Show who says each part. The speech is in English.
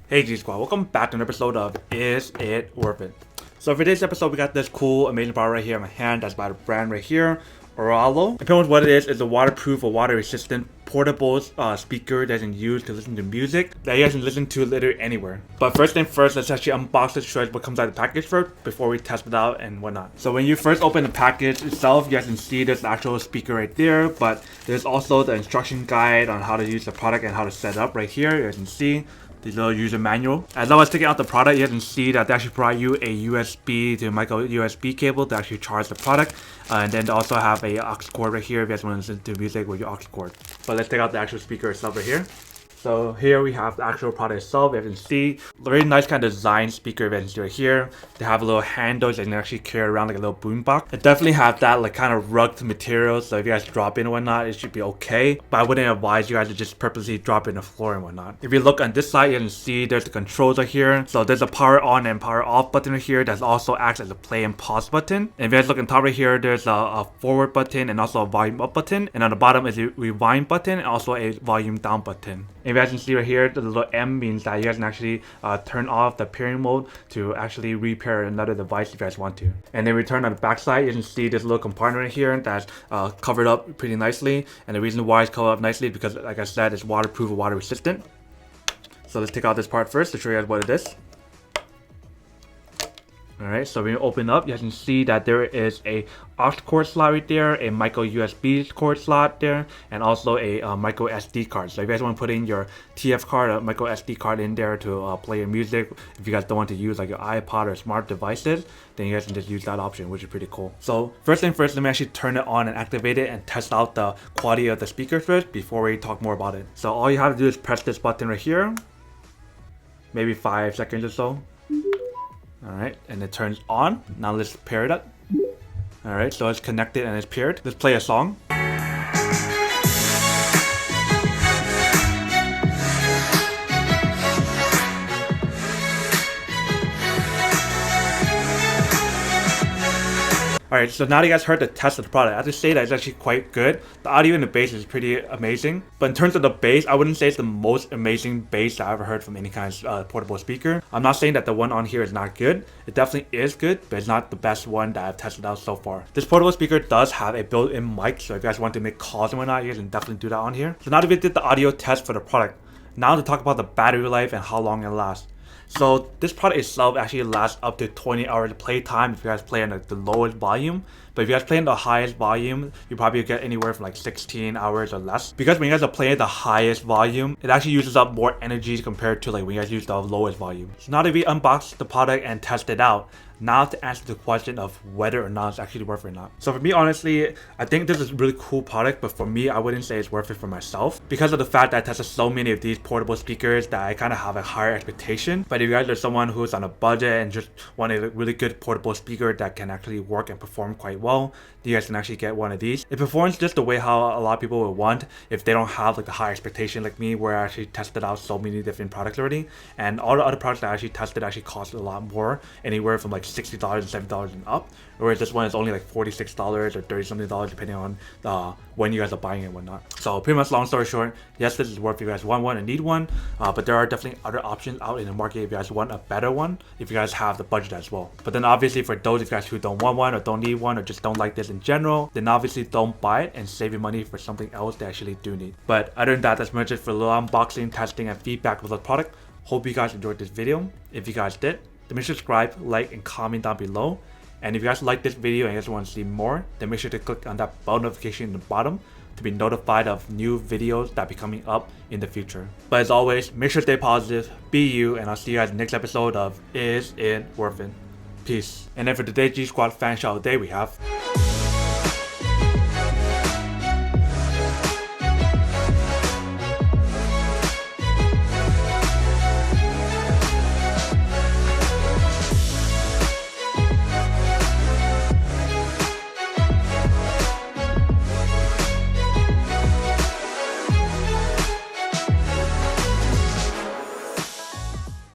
Speaker 1: Hey G Squad, welcome back to an episode of Is It Worth It? So for today's episode, we got this cool, amazing product right here in my hand that's by the brand right here, Oraolo. Depending on what it is a waterproof or water-resistant portable speaker that you can use to listen to music that you guys can listen to literally anywhere. But first thing first, let's actually unbox it, show you what comes out of the package first before we test it out and whatnot. So when you first open the package itself, you guys can see there's the actual speaker right there, but there's also the instruction guide on how to use the product and how to set it up right here. You guys can see the little user manual. As I was taking out the product, you can see that they actually provide you a USB to micro USB cable to actually charge the product, and then they also have a aux cord right here if you guys want to listen to music with your aux cord. But let's take out the actual speaker itself right here. So here we have the actual product itself. You can see very nice kind of design speaker events right here. They have a little handles that you can actually carry around like a little boom box. It definitely have that like kind of rugged material, so if you guys drop in and whatnot, it should be okay. But I wouldn't advise you guys to just purposely drop in the floor and whatnot. If you look on this side, you can see there's the controls right here. So there's a power on and power off button right here that also acts as a play and pause button. And if you guys look on top right here, there's a forward button and also a volume up button. And on the bottom is a rewind button and also a volume down button. If you guys can see right here, the little M means that you guys can actually turn off the pairing mode to actually repair another device if you guys want to. And then we turn on the back side, you can see this little compartment right here that's covered up pretty nicely. And the reason why it's covered up nicely is because, like I said, it's waterproof or water resistant. So let's take out this part first to show you guys what it is. Alright, so when you open up, you guys can see that there is a aux cord slot right there, a micro USB cord slot there, and also a micro SD card. So if you guys want to put in your TF card, a micro SD card in there to play your music, if you guys don't want to use like your iPod or smart devices, then you guys can just use that option, which is pretty cool. So first thing first, let me actually turn it on and activate it and test out the quality of the speaker first before we talk more about it. So all you have to do is press this button right here, maybe 5 seconds or so. Alright, and it turns on. Now let's pair it up. Alright, so it's connected and it's paired. Let's play a song. Alright, so now that you guys heard the test of the product, I have to say that it's actually quite good. The audio in the bass is pretty amazing. But in terms of the bass, I wouldn't say it's the most amazing bass that I've ever heard from any kind of portable speaker. I'm not saying that the one on here is not good. It definitely is good, but it's not the best one that I've tested out so far. This portable speaker does have a built-in mic, so if you guys want to make calls and whatnot, you guys can definitely do that on here. So now that we did the audio test for the product, now to talk about the battery life and how long it lasts. So this product itself actually lasts up to 20 hours of playtime if you guys play on the lowest volume. But if you guys play in the highest volume, you probably get anywhere from like 16 hours or less. Because when you guys are playing the highest volume, it actually uses up more energy compared to like when you guys use the lowest volume. So now that we unboxed the product and test it out, now to answer the question of whether or not it's actually worth it or not. So for me, honestly, I think this is a really cool product, but for me, I wouldn't say it's worth it for myself because of the fact that I tested so many of these portable speakers that I kind of have a higher expectation. But if you guys are someone who's on a budget and just want a really good portable speaker that can actually work and perform quite well, you guys can actually get one of these. It performs just the way how a lot of people would want if they don't have like the high expectation like me, where I actually tested out so many different products already. And all the other products that I actually tested actually cost a lot more, anywhere from like $60 and $70 and up, whereas this one is only like $46 or $30 something depending on when you guys are buying it and whatnot. So pretty much long story short, yes, this is worth if you guys want one and need one, but there are definitely other options out in the market if you guys want a better one, if you guys have the budget as well. But then obviously for those of you guys who don't want one or don't need one or just don't like this in general, then obviously don't buy it and save your money for something else they actually do need. But other than that, that's pretty much it for a little unboxing, testing, and feedback with the product. Hope you guys enjoyed this video. If you guys did, then make sure to subscribe, like, and comment down below. And if you guys like this video and you guys want to see more, then make sure to click on that bell notification in the bottom to be notified of new videos that be coming up in the future. But as always, make sure to stay positive, be you, and I'll see you guys in the next episode of Is It Worth It? Peace. And then for today's G Squad fan shout out day, we have